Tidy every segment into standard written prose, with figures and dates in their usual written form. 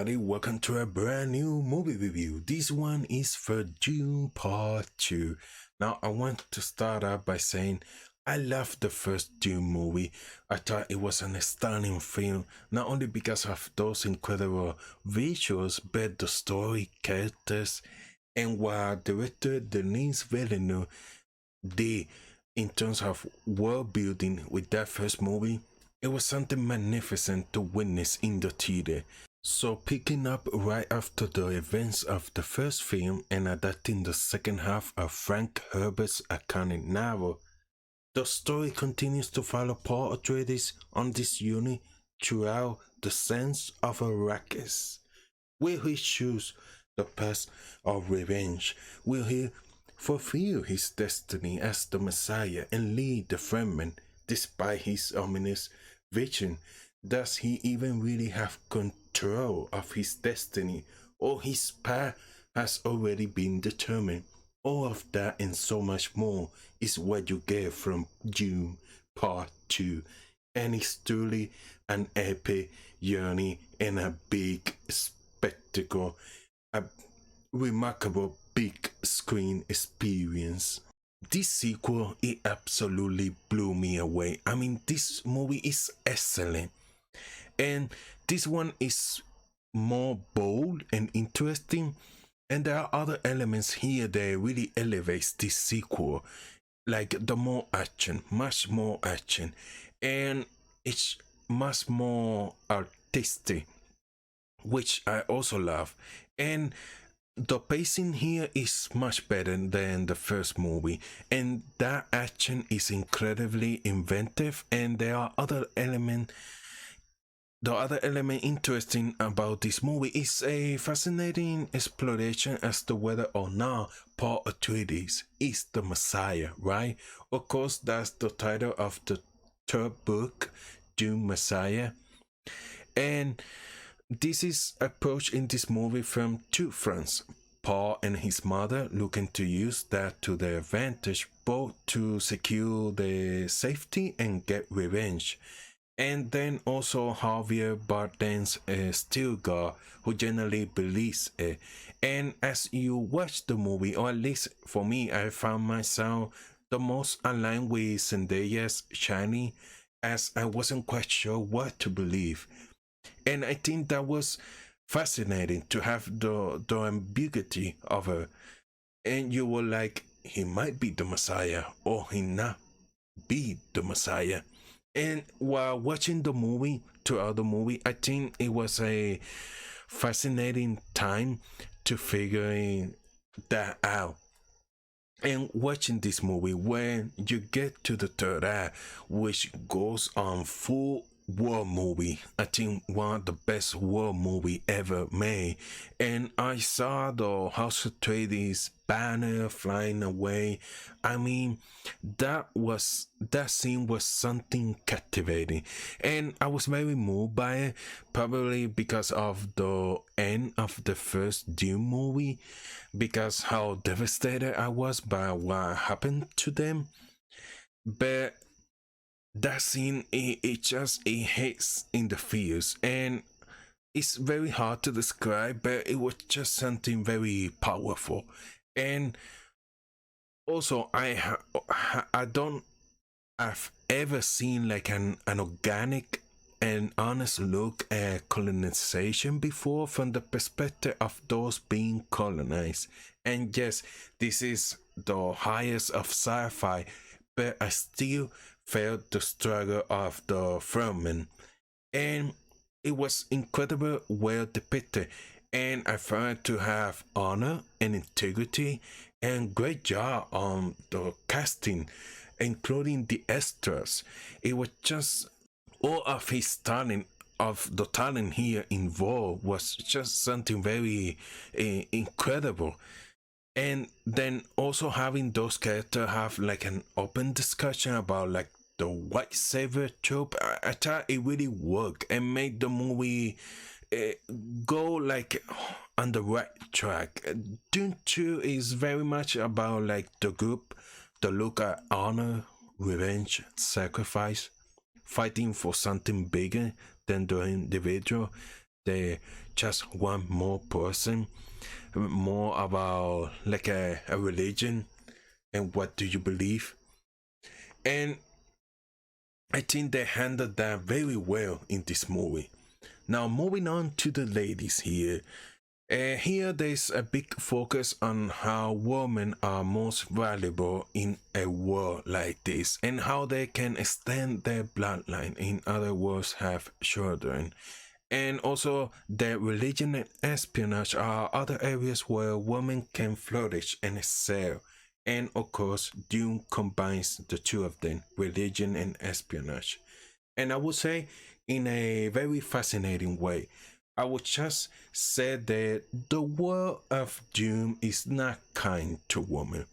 everybody, welcome to a brand new movie review. This one is for Dune Part 2. Now, I want to start out by saying I loved the first Dune movie. I thought it was an stunning film, not only because of those incredible visuals, but the story, characters, and what director Denis Villeneuve did in terms of world building with that first movie. It was something magnificent to witness in the theater. So picking up right after the events of the first film and adapting the second half of Frank Herbert's iconic novel, the story continues to follow Paul Atreides on this journey throughout the sense of Arrakis. Will he choose the path of revenge? Will he fulfill his destiny as the Messiah and lead the Fremen despite his ominous vision? Does he even really have control of his destiny, or his path has already been determined? All of that and so much more is what you get from Dune Part 2, and it's truly an epic journey and a big spectacle, a remarkable big screen experience. This sequel, it absolutely blew me away. I mean, this movie is excellent, and this one is more bold and interesting, and there are other elements here that really elevates this sequel, like the more action, much more action, and it's much more artistic, which I also love. And the pacing here is much better than the first movie, and that action is incredibly inventive, and there are other elements. The other element interesting about this movie is a fascinating exploration as to whether or not Paul Atreides is the Messiah, right? Of course, that's the title of the third book, Dune Messiah. And this is approached in this movie from two fronts. Paul and his mother looking to use that to their advantage, both to secure their safety and get revenge. And then also Javier Bardem's Stilgar, who generally believes it. And as you watch the movie, or at least for me, I found myself the most aligned with Zendaya's Shiny, as I wasn't quite sure what to believe. And I think that was fascinating to have the ambiguity of her. And you were like, he might be the Messiah, or he not be the Messiah. And while watching the movie, throughout the movie, I think it was a fascinating time to figure that out. And watching this movie, when you get to the third act, which goes on full war movie, I think one of the best war movie ever made, and I saw the House Atreides banner flying away. I mean, that scene was something captivating, and I was very moved by it, probably because of the end of the first Dune movie, because how devastated I was by what happened to them. But that scene, it hits in the feels, and it's very hard to describe, but it was just something very powerful. And also, I don't have ever seen like an organic and honest look at colonization before from the perspective of those being colonized. And yes, this is the highest of sci-fi, but I still felt the struggle of the Fremen, and it was incredibly well depicted, and I found to have honor and integrity, and great job on the casting, including the extras. It was just all of his talent, of the talent here involved, was just something very incredible. And then also having those characters have like an open discussion about like the white savior trope, I thought it really worked and made the movie go like on the right track. Dune 2 is very much about like the group, the look at honor, revenge, sacrifice, fighting for something bigger than the individual. the just one more person, more about like a religion and what do you believe. And I think they handled that very well in this movie. Now, moving on to the ladies here. Here, there's a big focus on how women are most valuable in a world like this and how they can extend their bloodline, in other words, have children. And also, the religion and espionage are other areas where women can flourish and excel. And of course, Dune combines the two of them, religion and espionage. And I would say, in a very fascinating way, I would just say that the world of Dune is not kind to women.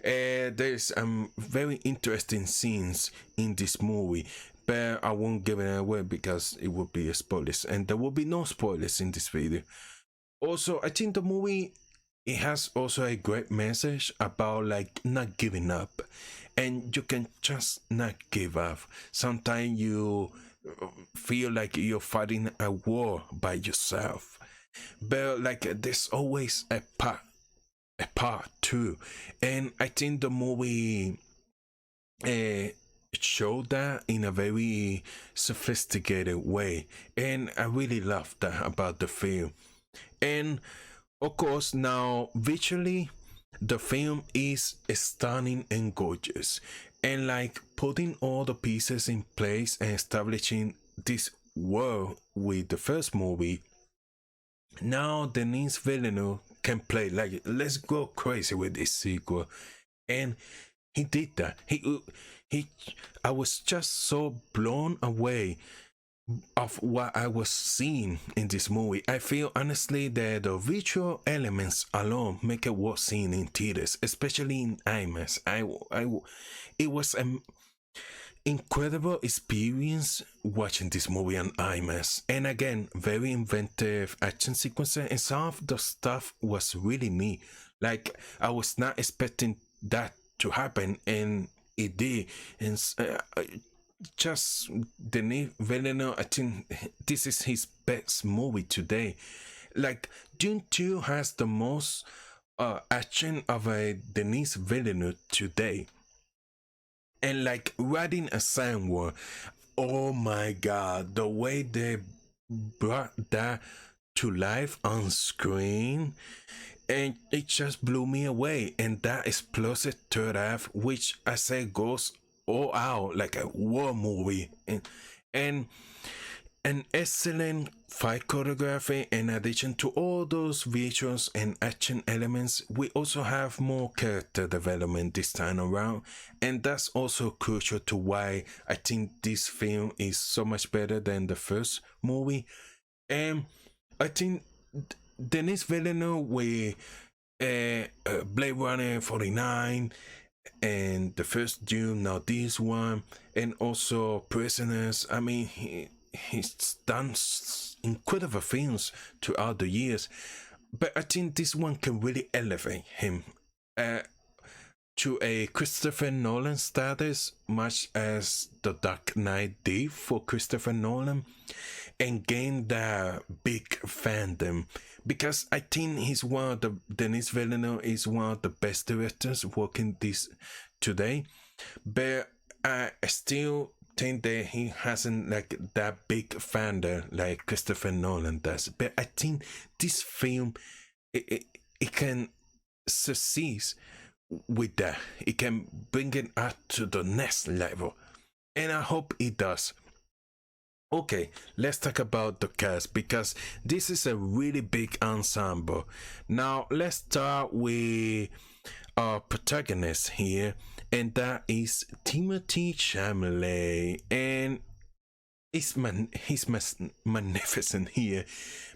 There's very interesting scenes in this movie, but I won't give it away because it would be a spoilers, and there will be no spoilers in this video. Also, I think the movie, it has also a great message about like not giving up, and you can just not give up. Sometimes you feel like you're fighting a war by yourself, but like there's always a part two, and I think the movie showed that in a very sophisticated way, and I really love that about the film. And of course, now visually, the film is stunning and gorgeous, and like putting all the pieces in place and establishing this world with the first movie. Now Denis Villeneuve can play like let's go crazy with this sequel, and he did that. He I was just so blown away of what I was seeing in this movie. I feel honestly that the visual elements alone make it worth seeing in theaters, especially in IMAX. It was an incredible experience watching this movie on IMAX. And again, very inventive action sequences, and some of the stuff was really neat. Like I was not expecting that to happen, and it did. And just Denis Villeneuve, I think this is his best movie today. Like Dune 2 has the most action of a Denis Villeneuve today. And like riding a sand war, oh my god, the way they brought that to life on screen, and it just blew me away. And that explosive third act, which I say goes all out like a war movie, and an excellent fight choreography. In addition to all those visuals and action elements, we also have more character development this time around, and that's also crucial to why I think this film is so much better than the first movie. And I think Denis Villeneuve with Blade Runner 49 and the first Dune, now this one, and also Prisoners. I mean, he's done incredible films throughout the years, but I think this one can really elevate him to a Christopher Nolan status, much as The Dark Knight did for Christopher Nolan, and gain that big fandom, because I think Denis Villeneuve is one of the best directors working this today, but I still think that he hasn't like that big fandom like Christopher Nolan does. But I think this film, it can succeed with that. It can bring it up to the next level, and I hope it does. Okay, let's talk about the cast, because this is a really big ensemble. Now let's start with our protagonist here, and that is Timothy Chalamet, and he's magnificent here,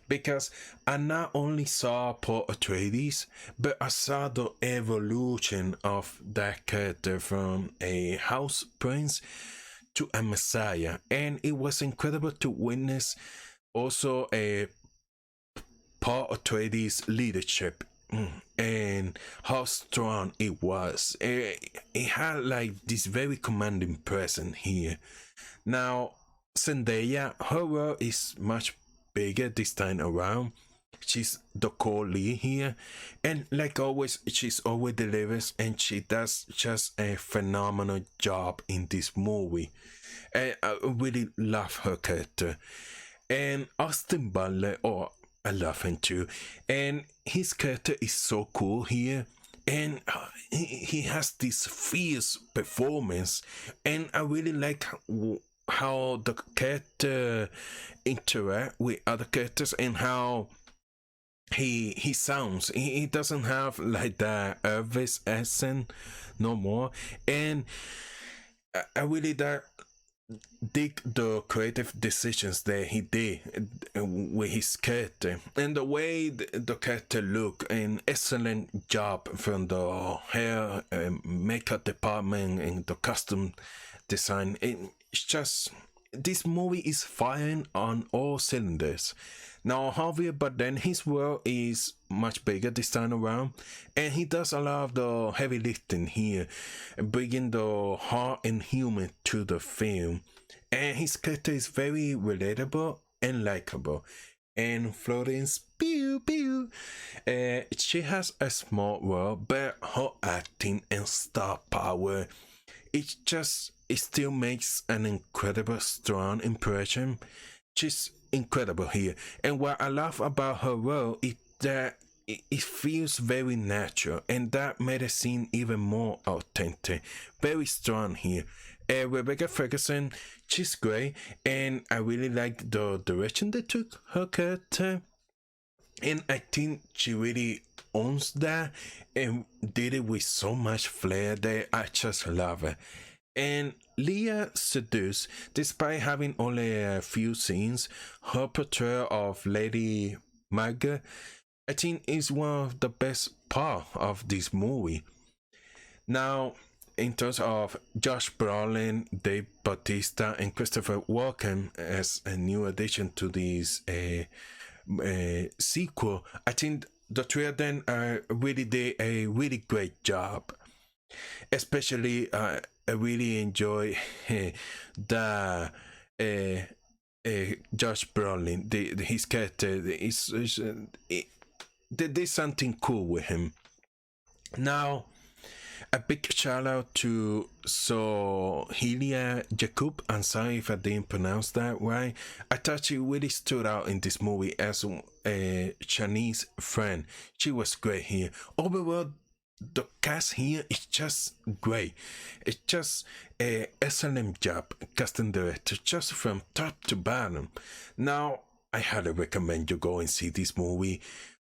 because I not only saw Paul Atreides, but I saw the evolution of that character from a house prince to a messiah, and it was incredible to witness also a Paul Atreides leadership, and how strong it was. It had like this very commanding presence here. Now Zendaya, her role is much bigger this time around. She's the core lead here, and like always, she's always delivers, and she does just a phenomenal job in this movie. And I really love her character. And Austin Butler, oh, I love him too. And his character is so cool here. And he has this fierce performance. And I really like how the character interact with other characters and how he sounds. He doesn't have like that Elvis accent no more. And I really dig the creative decisions that he did with his character and the way the character look. An excellent job from the hair makeup department and the costume design. It's just, this movie is firing on all cylinders. Now Javier Bardem, his world is much bigger this time around, and he does a lot of the heavy lifting here, bringing the heart and humor to the film. And his character is very relatable and likable. And Florence Pugh, she has a small role, but her acting and star power, it still makes an incredible strong impression. She's incredible here, and what I love about her role is that it feels very natural, and that made it seem even more authentic, very strong here. Rebecca Ferguson, she's great, and I really like the direction they took her character, and I think she really owns that and did it with so much flair that I just love it. And Leah Seduce, despite having only a few scenes, her portrayal of Lady Margaret, I think, is one of the best part of this movie. Now, in terms of Josh Brolin, Dave Bautista, and Christopher Walken as a new addition to this sequel, I think the three of them really did a really great job. Especially, I really enjoy the Josh Brolin, his character. There's something cool with him. Now, a big shout out to Sohelia Jakub. I'm sorry if I didn't pronounce that right. I thought she really stood out in this movie as a Chinese friend. She was great here. Overall, the cast here is just great. It's just an excellent job, casting director, just from top to bottom. Now, I highly recommend you go and see this movie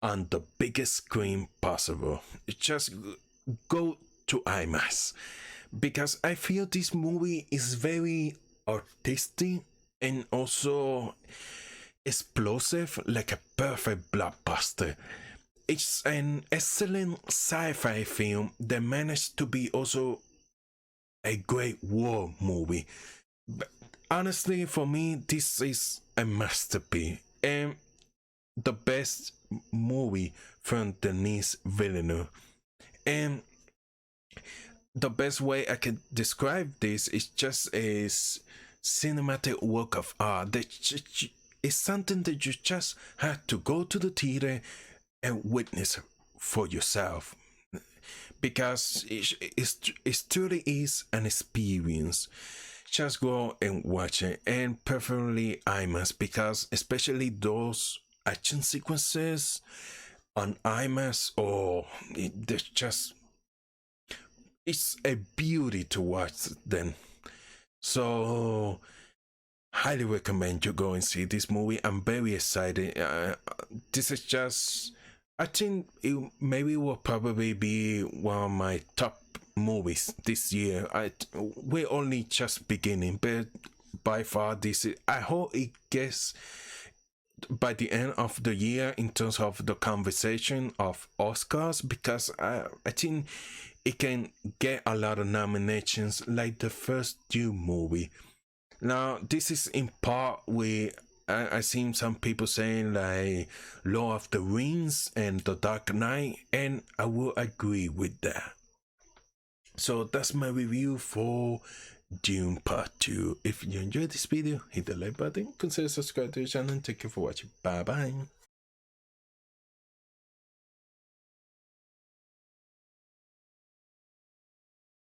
on the biggest screen possible. Just go to IMAX, because I feel this movie is very artistic and also explosive, like a perfect blockbuster. It's an excellent sci-fi film that managed to be also a great war movie. But honestly, for me, this is a masterpiece and the best movie from Denis Villeneuve. And the best way I can describe this is just a cinematic work of art that is something that you just have to go to the theater and witness for yourself, because it truly is an experience. Just go and watch it, and preferably IMAX, because especially those action sequences on IMAX, oh, it's a beauty to watch them. So highly recommend you go and see this movie. I'm very excited. This is just, I think it maybe will probably be one of my top movies this year. We're only just beginning, but by far this is, I hope it gets by the end of the year in terms of the conversation of Oscars, because I think it can get a lot of nominations like the first Dune movie. Now, this is in part with, I seen some people saying like Lord of the Rings and The Dark Knight, and I will agree with that. So that's my review for Dune Part 2. If you enjoyed this video, hit the like button, consider subscribing to the channel, and thank you for watching. Bye bye.